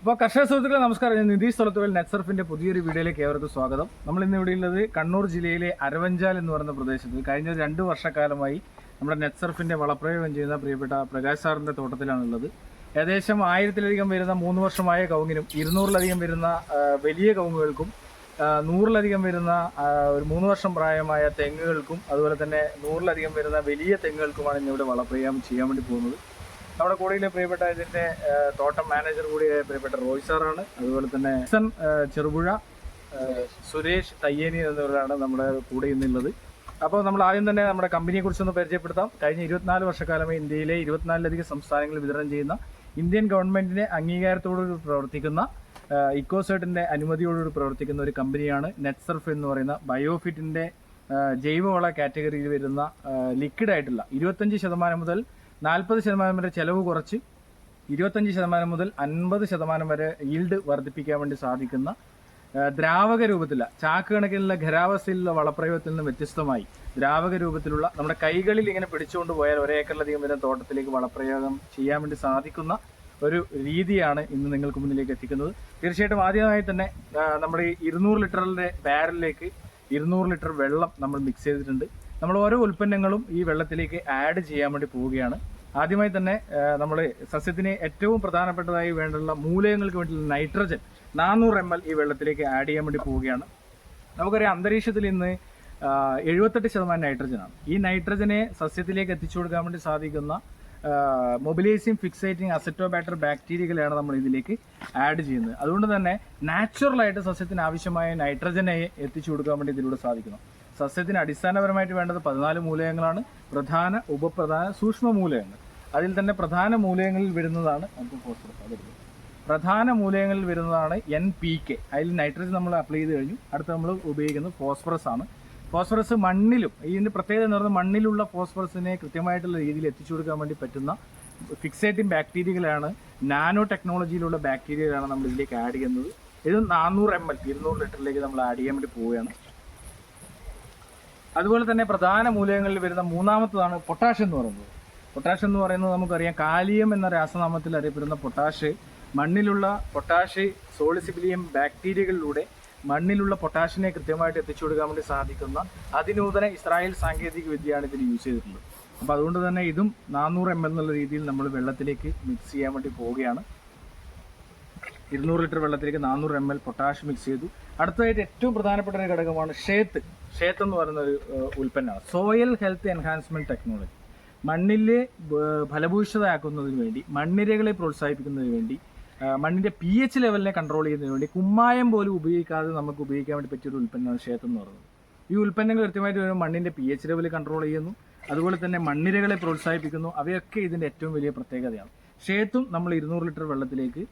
അപ്പോൾ കർഷക സുഹൃത്തുക്കളെ നമസ്കാരം. ഞാൻ നിതീഷ് തൊലത്തുവേൽ നെറ്റ്സർഫിന്റെ പുതിയൊരു വീഡിയോയിലേക്ക് ഏവർക്കും സ്വാഗതം. നമ്മൾ ഇന്ന് ഇവിടെ ഉള്ളത് കണ്ണൂർ ജില്ലയിലെ അരവഞ്ചാൽ എന്ന് പറയുന്ന പ്രദേശത്ത് കഴിഞ്ഞ 2 വർഷക്കാലമായി നമ്മുടെ നെറ്റ്സർഫിന്റെ വളപ്രയോഗം ചെയ്യുന്ന പ്രിയപ്പെട്ട പ്രകാശ് സാറിന്റെ തോട്ടത്തിലാണുള്ളത്. ഏകദേശം 1000-ലധികം വരുന്ന 3 വർഷമായ കവുങ്ങിനും 200-ലധികം വരുന്ന വലിയ കവുങ്ങുകൾക്കും 100-ലധികം വരുന്ന ഒരു 3 വർഷം പ്രായമായ തെങ്ങുകൾക്കും അതുപോലെ തന്നെ 100-ലധികം വരുന്ന വലിയ തെങ്ങുകൾക്കുമാണ് ഇന്നിവിടെ വളപ്രയോഗം ചെയ്യാൻ വേണ്ടി പോകുന്നത്. നമ്മുടെ കൂടെയിലെ പ്രിയപ്പെട്ട ഇതിന്റെ തോട്ടം മാനേജർ കൂടിയായ പ്രിയപ്പെട്ട റോയ് സാറാണ്. അതുപോലെ തന്നെ ചെറുപുഴ, സുരേഷ് തയ്യേനി എന്നിവരാണ് നമ്മുടെ കൂടെ ഇന്നുള്ളത്. അപ്പോൾ നമ്മൾ ആദ്യം തന്നെ നമ്മുടെ കമ്പനിയെ കുറിച്ചൊന്ന് പരിചയപ്പെടുത്താം. കഴിഞ്ഞ 24 വർഷക്കാലമായി ഇന്ത്യയിലെ 24-ലധികം സംസ്ഥാനങ്ങളിൽ വിതരണം ചെയ്യുന്ന ഇന്ത്യൻ ഗവൺമെന്റിന്റെ അംഗീകാരത്തോടുകൂടി പ്രവർത്തിക്കുന്ന ഇക്കോസേർട്ടിന്റെ അനുമതിയോടുകൂടി പ്രവർത്തിക്കുന്ന ഒരു കമ്പനിയാണ് നെറ്റ്സർഫ് എന്ന് പറയുന്ന ബയോഫിറ്റിന്റെ ജൈവവള കാറ്റഗറിയിൽ വരുന്ന ലിക്വിഡ് ആയിട്ടുള്ള 25% മുതൽ 40% വരെ ചെലവ് കുറച്ച് 25% മുതൽ 50% വരെ ഈൽഡ് വർദ്ധിപ്പിക്കാൻ വേണ്ടി സാധിക്കുന്ന ദ്രാവക രൂപത്തിലുള്ള ചാക്ക് കണക്കിലുള്ള ഖരാവസ്ഥയിലുള്ള വളപ്രയോഗത്തിൽ നിന്ന് വ്യത്യസ്തമായി ദ്രാവക രൂപത്തിലുള്ള നമ്മുടെ കൈകളിൽ ഇങ്ങനെ പിടിച്ചുകൊണ്ട് പോയാൽ 1 ഏക്കറിലധികം വരുന്ന തോട്ടത്തിലേക്ക് വളപ്രയോഗം ചെയ്യാൻ വേണ്ടി സാധിക്കുന്ന ഒരു രീതിയാണ് ഇന്ന് നിങ്ങൾക്ക് മുന്നിലേക്ക് എത്തിക്കുന്നത്. തീർച്ചയായിട്ടും ആദ്യമായി തന്നെ നമ്മുടെ 200 ലിറ്ററിന്റെ ബാരലിലേക്ക് 200 ലിറ്റർ വെള്ളം നമ്മൾ മിക്സ് ചെയ്തിട്ടുണ്ട്. നമ്മൾ ഓരോ ഉൽപ്പന്നങ്ങളും ഈ വെള്ളത്തിലേക്ക് ആഡ് ചെയ്യാൻ വേണ്ടി പോവുകയാണ്. ആദ്യമായി തന്നെ നമ്മൾ സസ്യത്തിന് ഏറ്റവും പ്രധാനപ്പെട്ടതായി വേണ്ടുള്ള മൂലകങ്ങൾക്ക് വേണ്ടിയുള്ള നൈട്രജൻ 400 ml ഈ വെള്ളത്തിലേക്ക് ആഡ് ചെയ്യാൻ വേണ്ടി പോവുകയാണ്. നമുക്കറിയാം അന്തരീക്ഷത്തിൽ ഇന്ന് 78% നൈട്രജനാണ്. ഈ നൈട്രജനെ സസ്യത്തിലേക്ക് എത്തിച്ചു കൊടുക്കാൻ വേണ്ടി സാധിക്കുന്ന മൊബിലൈസിങ് ഫിക്സേറ്റിംഗ് അസറ്റോബാക്ടർ ബാക്ടീരിയകളാണ് നമ്മൾ ഇതിലേക്ക് ആഡ് ചെയ്യുന്നത്. അതുകൊണ്ട് തന്നെ നാച്ചുറലായിട്ട് സസ്യത്തിന് ആവശ്യമായ നൈട്രജനെ എത്തിച്ചു കൊടുക്കാൻ വേണ്ടി ഇതിലൂടെ സാധിക്കുന്നു. സസ്യത്തിന് അടിസ്ഥാനപരമായിട്ട് വേണ്ടത് 14 മൂലകങ്ങളാണ്. പ്രധാന, ഉപപ്രധാന, സൂക്ഷ്മ മൂലകങ്ങൾ. അതിൽ തന്നെ പ്രധാന മൂലകങ്ങളിൽ വരുന്നതാണ് പ്രധാന മൂലകങ്ങളിൽ വരുന്നതാണ് NPK. അതിൽ നൈട്രജൻ നമ്മൾ അപ്ലൈ ചെയ്ത് കഴിഞ്ഞു. അടുത്ത് നമ്മൾ ഉപയോഗിക്കുന്നത് ഫോസ്ഫറസ് ആണ്. ഫോസ്ഫറസ് മണ്ണിലും, ഇതിന്റെ പ്രത്യേകത എന്ന് പറയുന്നത് മണ്ണിലുള്ള ഫോസ്ഫറസിനെ കൃത്യമായിട്ടുള്ള രീതിയിൽ എത്തിച്ചു കൊടുക്കാൻ വേണ്ടി പറ്റുന്ന ഫിക്സേറ്റിംഗ് ബാക്ടീരിയകളാണ്, നാനോ ടെക്നോളജിയിലുള്ള ബാക്ടീരിയകളാണ് നമ്മൾ ഇതിലേക്ക് ആഡ് ചെയ്യുന്നത്. ഇത് 400 ml 200 ലിറ്ററിലേക്ക് നമ്മൾ ആഡ് ചെയ്യാൻ വേണ്ടി പോവുകയാണ്. അതുപോലെ തന്നെ പ്രധാന മൂലകങ്ങളിൽ വരുന്ന മൂന്നാമത്തതാണ് പൊട്ടാഷ് എന്ന് പറയുന്നത്. പൊട്ടാഷ് എന്ന് പറയുന്നത് നമുക്കറിയാം കാലിയം എന്ന രാസനാമത്തിൽ അറിയപ്പെടുന്ന പൊട്ടാഷ് മണ്ണിലുള്ള പൊട്ടാഷ് സോളിസിബിലിയം ബാക്ടീരിയകളിലൂടെ മണ്ണിലുള്ള പൊട്ടാഷിനെ കൃത്യമായിട്ട് എത്തിച്ചു കൊടുക്കാൻ വേണ്ടി സാധിക്കുന്ന അതിനൂതന ഇസ്രായേൽ സാങ്കേതിക വിദ്യയാണ് ഇതിൽ യൂസ് ചെയ്തിട്ടുള്ളത്. അപ്പോൾ അതുകൊണ്ട് തന്നെ ഇതും 400 ml എന്നുള്ള രീതിയിൽ നമ്മൾ വെള്ളത്തിലേക്ക് മിക്സ് ചെയ്യാൻ വേണ്ടി പോവുകയാണ്. 200 ലിറ്റർ വെള്ളത്തിലേക്ക് 400 ml പൊട്ടാഷ് മിക്സ് ചെയ്തു. അടുത്തതായിട്ട് ഏറ്റവും പ്രധാനപ്പെട്ട ഒരു ഘടകമാണ് ഷേത്ത് എന്ന് പറയുന്ന ഒരു ഉൽപ്പന്നമാണ്. Soil health enhancement technology. മണ്ണിലെ ഫലഭൂയിഷ്ഠതയാക്കുന്നതിന് വേണ്ടി, മണ്ണിരകളെ പ്രോത്സാഹിപ്പിക്കുന്നതിന് വേണ്ടി, മണ്ണിന്റെ pH ലെവലിനെ കൺട്രോൾ ചെയ്യുന്നതിന് വേണ്ടി കുമ്മായം പോലും ഉപയോഗിക്കാതെ നമുക്ക് ഉപയോഗിക്കാൻ വേണ്ടി പറ്റിയൊരു ഉൽപ്പന്നമാണ് ഷേത്ത് എന്ന് പറയുന്നത്. ഈ ഉൽപ്പന്നങ്ങൾ കൃത്യമായിട്ട് വരുമ്പോൾ മണ്ണിന്റെ pH ലെവൽ കൺട്രോൾ ചെയ്യുന്നു, അതുപോലെ തന്നെ മണ്ണിരകളെ പ്രോത്സാഹിപ്പിക്കുന്നു. അവയൊക്കെ ഇതിന്റെ ഏറ്റവും വലിയ പ്രത്യേകതയാണ്. ഷേത്തും നമ്മൾ 200 ലിറ്റർ വെള്ളത്തിലേക്ക്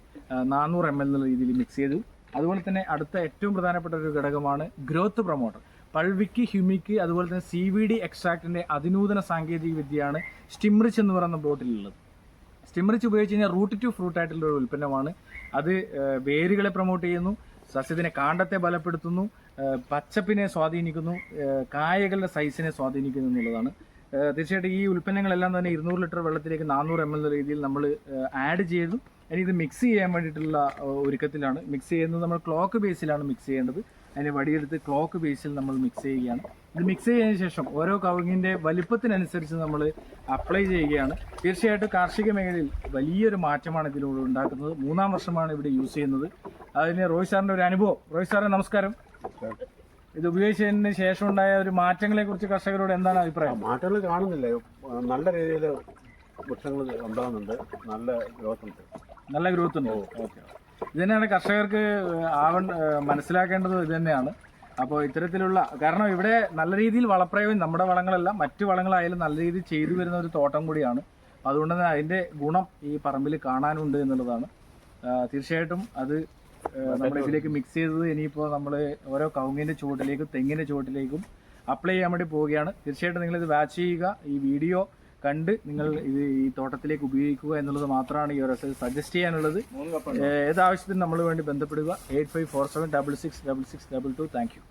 400 ml എന്നുള്ള രീതിയിൽ മിക്സ് ചെയ്തു. അതുപോലെ തന്നെ അടുത്ത ഏറ്റവും പ്രധാനപ്പെട്ട ഒരു ഘടകമാണ് ഗ്രോത്ത് പ്രൊമോട്ടർ. പൾവിക്ക്, ഹ്യൂമിക്ക്, അതുപോലെ തന്നെ CVD എക്സ്ട്രാക്റ്റിന്റെ അതിനൂതന സാങ്കേതിക വിദ്യയാണ് സ്റ്റിംറിച്ച് എന്ന് പറയുന്ന ബോട്ടിലുള്ളത്. സ്റ്റിംറിച്ച് ഉപയോഗിച്ച് കഴിഞ്ഞാൽ റൂട്ട് ടു ഫ്രൂട്ട് ആയിട്ടുള്ള ഒരു ഉൽപ്പന്നമാണ്. അത് വേരുകളെ പ്രൊമോട്ട് ചെയ്യുന്നു, സസ്യത്തിനെ കാണ്ഡത്തെ ബലപ്പെടുത്തുന്നു, പച്ചപ്പിനെ സ്വാധീനിക്കുന്നു, കായകളുടെ സൈസിനെ സ്വാധീനിക്കുന്നു എന്നുള്ളതാണ്. തീർച്ചയായിട്ടും ഈ ഉൽപ്പന്നങ്ങളെല്ലാം തന്നെ 200 ലിറ്റർ വെള്ളത്തിലേക്ക് 400 ml എന്ന രീതിയിൽ നമ്മൾ ആഡ് ചെയ്തു. ഇനി ഇത് മിക്സ് ചെയ്യാൻ വേണ്ടിയിട്ടുള്ള ഒരുക്കത്തിലാണ്. മിക്സ് ചെയ്യുന്നത് നമ്മൾ ക്ലോക്ക് ബേസിലാണ് മിക്സ് ചെയ്യേണ്ടത്. അതിന് വടിയെടുത്ത് ക്ലോക്ക് ബേസിൽ നമ്മൾ മിക്സ് ചെയ്യുകയാണ്. ഇത് മിക്സ് ചെയ്തതിന് ശേഷം ഓരോ കവുങ്ങിൻ്റെ വലിപ്പത്തിനനുസരിച്ച് നമ്മൾ അപ്ലൈ ചെയ്യുകയാണ്. തീർച്ചയായിട്ടും കാർഷിക മേഖലയിൽ വലിയൊരു മാറ്റമാണ് ഇതിലൂടെ ഉണ്ടാക്കുന്നത്. 3-ാം വർഷമാണ് ഇവിടെ യൂസ് ചെയ്യുന്നത്. അതിന് റോയ് സാറിൻ്റെ ഒരു അനുഭവം. റോയ് സാറേ നമസ്കാരം. ഇത് ഉപയോഗിച്ചതിന് ശേഷം ഉണ്ടായ ഒരു മാറ്റങ്ങളെ കുറിച്ച് കർഷകരോട് എന്താണ് അഭിപ്രായം? മാറ്റങ്ങൾ കാണുന്നില്ല. നല്ല രീതിയിൽ വൃക്ഷങ്ങൾ ഉണ്ടാകുന്നുണ്ട്, നല്ല ഗ്രോത്ത് ഉണ്ട്. ഓക്കെ. ഇത് തന്നെയാണ് കർഷകർക്ക് മനസ്സിലാക്കേണ്ടത്. ഇത് തന്നെയാണ്. അപ്പോൾ ഇത്തരത്തിലുള്ള, കാരണം ഇവിടെ നല്ല രീതിയിൽ വളപ്രയോഗം നമ്മുടെ വളങ്ങളല്ല മറ്റു വളങ്ങളായാലും നല്ല രീതിയിൽ ചെയ്തു വരുന്ന ഒരു തോട്ടം കൂടിയാണ്. അതുകൊണ്ട് തന്നെ അതിൻ്റെ ഗുണം ഈ പറമ്പിൽ കാണാനുണ്ട് എന്നുള്ളതാണ്. തീർച്ചയായിട്ടും അത് നമ്മൾ ഇതിലേക്ക് മിക്സ് ചെയ്തത് ഇനിയിപ്പോൾ നമ്മൾ ഓരോ കവുങ്ങിൻ്റെ ചുവട്ടിലേക്കും തെങ്ങിൻ്റെ ചുവട്ടിലേക്കും അപ്ലൈ ചെയ്യാൻ വേണ്ടി പോവുകയാണ്. തീർച്ചയായിട്ടും നിങ്ങളിത് വാച്ച് ചെയ്യുക. ഈ വീഡിയോ കണ്ട് നിങ്ങൾ ഇത് ഈ തോട്ടത്തിലേക്ക് ഉപയോഗിക്കുക എന്നുള്ളത് മാത്രമാണ് ഈ ഒരു സജസ്റ്റ് ചെയ്യാനുള്ളത്. ഏതാവശ്യത്തിനും നമ്മൾ വേണ്ടി ബന്ധപ്പെടുക. 8547666622. Thank you.